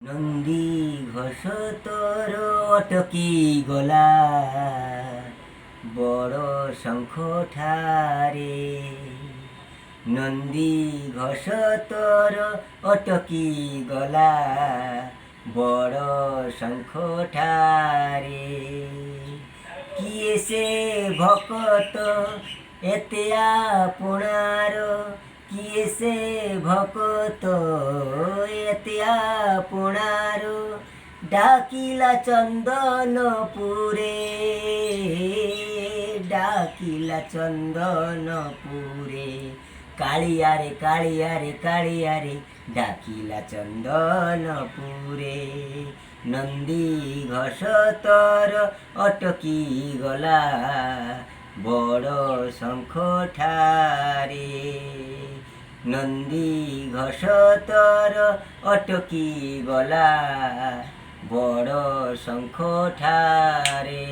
নন্দী ঘোষ তোর অটকি গলা বড় শঙ্খ ঠারে। নন্দী ঘোষ তোর অটকি গলা বড় শঙ্খ ঠারে। কিয়ে সে ভকত এতে আপনার, কিয়ে সে ভকত এতে আপনার, ডাকিলা চন্দনপুরে, ডাকিলা চন্দনপুরে। কালিয়ারে কালিয়ারে কালিয়ারে ডাকিলা চন্দনপুরে। নন্দী ঘোষ তোর অটকি গলা বড় শঙ্খ ঠারে। নন্দী ঘোষ তোর অটকি গলা বড় শঙ্খ ঠারে।